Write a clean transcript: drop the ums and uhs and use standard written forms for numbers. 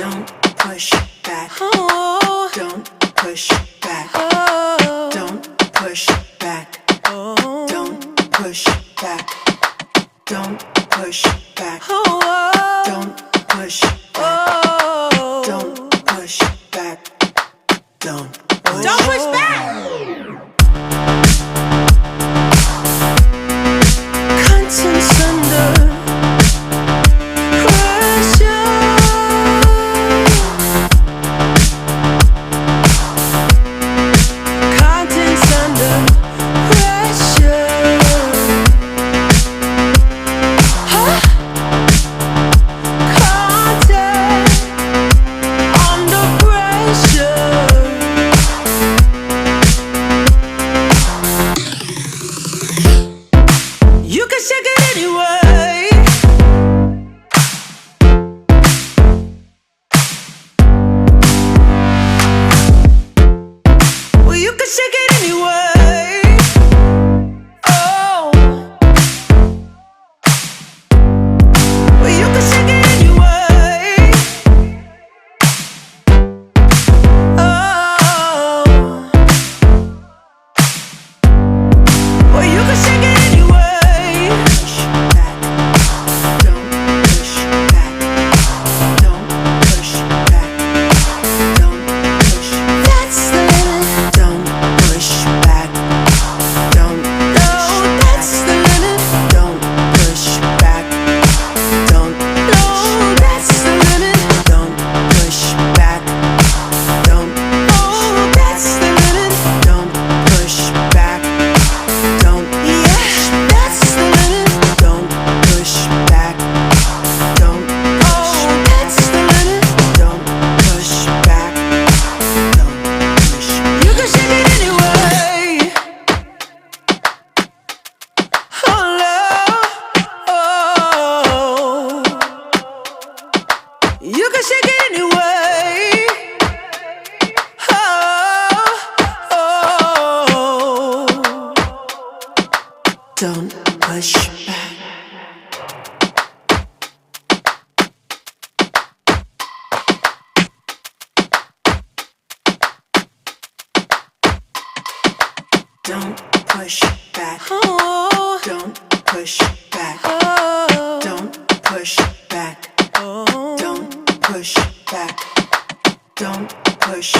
Don't push back. Oh, Don't push back. oh, Don't push back. oh, Don't push back. Don't push back. oh, Don't push back. oh. Don't push back. Don't push. Don't push back. Contents under pressure. Contents under pressure. Huh? Content under pressure. You can shake it anyway. Well, you can shake it anyway. Oh. Well, you can shake it anyway. Oh. Well, you can shake it anyway. Push back. Don't push back. Don't push back. Don't push. That's the limit. Don't push back. Don't No, that's the limit. Don't push back. Don't No, that's the limit. Don't push back. Don't Oh, that's the limit. Don't push back. Don't Yeah, that's the limit. Don't push back. Don't Oh, that's the limit. Don't push back. Don't push. You can shake it anyway. Oh, love. Oh. You can shake it anyway. Oh, oh. Don't push back. Don't push back. Oh, Don't push back. oh, Don't push back. oh. Don't push back. Don't push